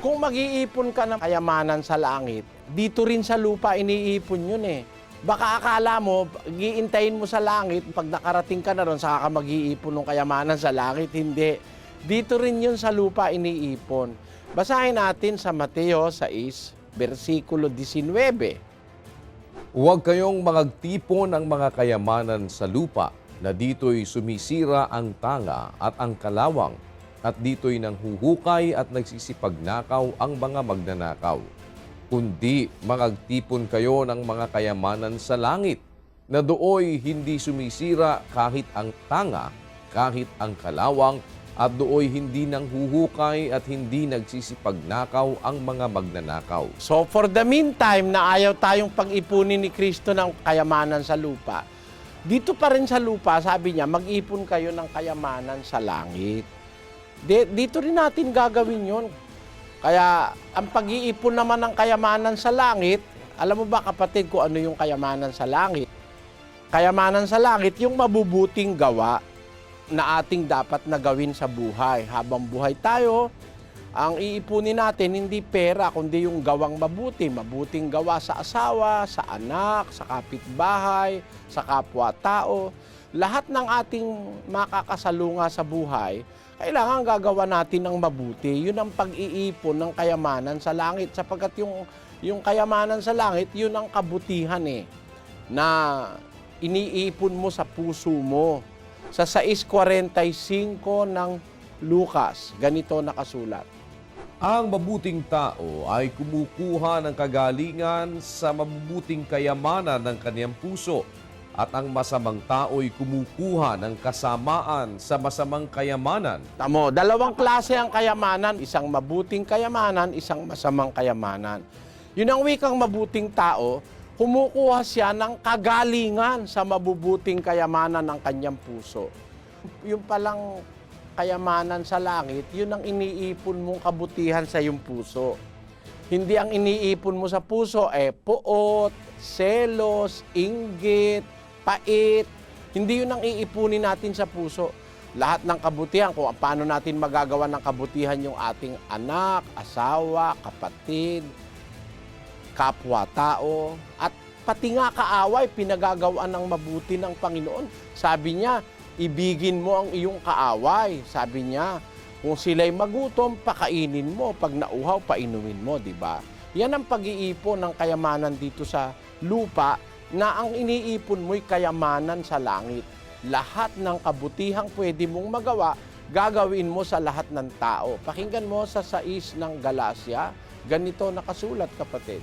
Kung mag-iipon ka ng kayamanan sa langit, dito rin sa lupa iniipon yun eh. Baka akala mo, giintayin mo sa langit, pag nakarating ka na ron, saka ka mag-iipon ng kayamanan sa langit. Hindi. Dito rin yun sa lupa iniipon. Basahin natin sa Mateo 6, versikulo 19. Huwag kayong magagtipon ng mga kayamanan sa lupa, na dito'y sumisira ang tanga at ang kalawang, at dito'y nanghuhukay at nagsisipagnakaw ang mga magnanakaw. Kundi magagtipon kayo ng mga kayamanan sa langit, na dooy hindi sumisira kahit ang tanga, kahit ang kalawang, at dooy hindi nanghuhukay at hindi nagsisipagnakaw ang mga magnanakaw. So for the meantime na ayaw tayong pag-ipunin ni Kristo ng kayamanan sa lupa, dito pa rin sa lupa, sabi niya, mag-ipon kayo ng kayamanan sa langit. Dito rin natin gagawin yun. Kaya ang pag-iipon naman ng kayamanan sa langit, alam mo ba kapatid kung ano yung kayamanan sa langit? Kayamanan sa langit, yung mabubuting gawa na ating dapat na gawin sa buhay. Habang buhay tayo, ang iipunin natin hindi pera, kundi yung gawang mabuti. Mabuting gawa sa asawa, sa anak, sa kapitbahay, sa kapwa-tao. Lahat ng ating makakasalunga sa buhay, kailangan gagawa natin ng mabuti. Yun ang pag-iipon ng kayamanan sa langit. Sapagkat yung kayamanan sa langit, yun ang kabutihan na iniipon mo sa puso mo. Sa 6:45 ng Lucas, ganito nakasulat. Ang mabuting tao ay kumukuha ng kagalingan sa mabubuting kayamanan ng kaniyang puso, at ang masamang tao'y kumukuha ng kasamaan sa masamang kayamanan. Tamo, dalawang klase ang kayamanan, isang mabuting kayamanan, isang masamang kayamanan. Yun ang wikang mabuting tao, kumukuha siya ng kagalingan sa mabubuting kayamanan ng kanyang puso. Yung palang kayamanan sa langit, yun ang iniipon mong kabutihan sa iyong puso. Hindi ang iniipon mo sa puso puot, selos, inggit, pait. Hindi yun ang iipunin natin sa puso. Lahat ng kabutihan, kung paano natin magagawa ng kabutihan yung ating anak, asawa, kapatid, kapwa-tao, at pati nga kaaway, pinagagawaan ng mabuti ng Panginoon. Sabi niya, ibigin mo ang iyong kaaway. Sabi niya, kung sila'y magutom, pakainin mo. Pag nauhaw, painumin mo, di ba? Yan ang pag-iipon ng kayamanan dito sa lupa, na ang iniipon mo'y kayamanan sa langit. Lahat ng kabutihang pwede mong magawa, gagawin mo sa lahat ng tao. Pakinggan mo sa 6 ng Galacia, ganito nakasulat, kapatid.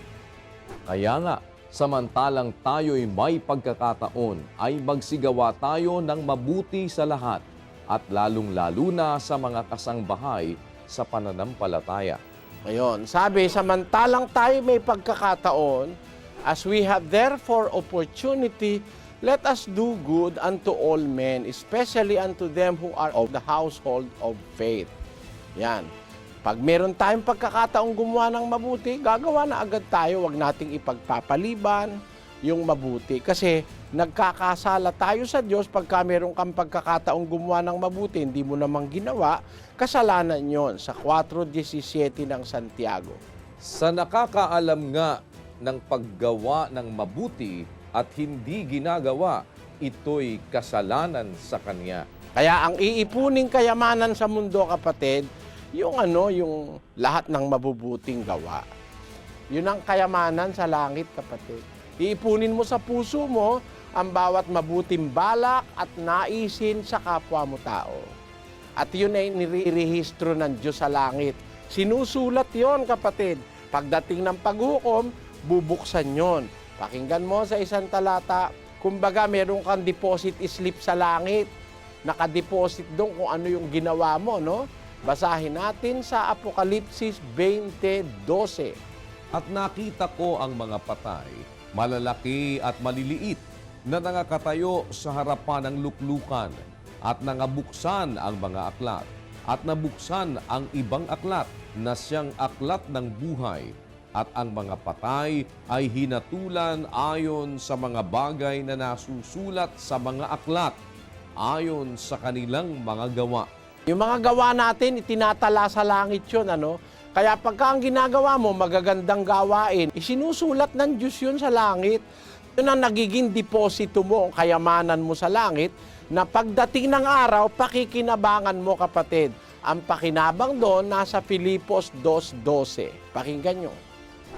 Kaya nga, samantalang tayo'y may pagkakataon, ay magsigawa tayo ng mabuti sa lahat, at lalong-lalo na sa mga kasangbahay sa pananampalataya. Ngayon, sabi, samantalang tayo may pagkakataon, as we have therefore opportunity, let us do good unto all men, especially unto them who are of the household of faith. Yan. Pag meron tayong pagkakataong gumawa ng mabuti, gagawa na agad tayo. Huwag nating ipagpapaliban yung mabuti. Kasi nagkakasala tayo sa Diyos pagka meron kang pagkakataong gumawa ng mabuti, hindi mo namang ginawa, kasalanan yon sa 4:17 ng Santiago. Sa nakakaalam nga ng paggawa ng mabuti at hindi ginagawa, ito'y kasalanan sa kanya. Kaya ang iipuning kayamanan sa mundo, kapatid, yung lahat ng mabubuting gawa. Yun ang kayamanan sa langit, kapatid. Iipunin mo sa puso mo ang bawat mabuting balak at naisin sa kapwa mo tao. At yun ay nirehistro ng Diyos sa langit. Sinusulat yon, kapatid. Pagdating ng paghukom, bubuksan yon. Pakinggan mo sa isang talata, kumbaga meron kang deposit slip sa langit. Nakadeposit doon kung ano yung ginawa mo, no? Basahin natin sa Apokalipsis 20:12. At nakita ko ang mga patay, malalaki at maliliit, na nangakatayo sa harapan ng luklukan, at nangabuksan ang mga aklat, at nabuksan ang ibang aklat, na siyang aklat ng buhay, at ang mga patay ay hinatulan ayon sa mga bagay na nasusulat sa mga aklat, ayon sa kanilang mga gawa. Yung mga gawa natin, itinatala sa langit yun, Kaya pagka ang ginagawa mo, magagandang gawain, isinusulat ng Diyos yun sa langit. Yun ang nagiging deposito mo, ang kayamanan mo sa langit, na pagdating ng araw, pakikinabangan mo, kapatid. Ang pakinabang doon, nasa Filipos 2:12. Pakinggan nyo.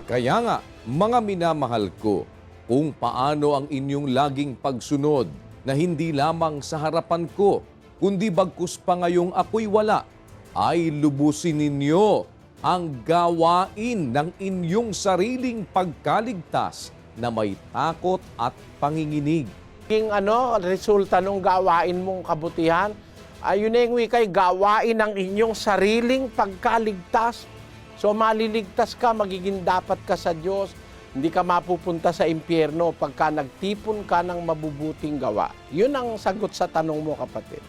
Kaya nga, mga minamahal ko, kung paano ang inyong laging pagsunod na hindi lamang sa harapan ko, kundi bagkus pa ngayong ako'y wala, ay lubusin ninyo ang gawain ng inyong sariling pagkaligtas na may takot at panginginig. King resulta ng gawain mong kabutihan, ayun na yung wikay, gawain ng inyong sariling pagkaligtas. So maliligtas ka, magiging dapat ka sa Diyos. Hindi ka mapupunta sa impyerno pagka nagtipon ka ng mabubuting gawa. Yun ang sagot sa tanong mo, kapatid.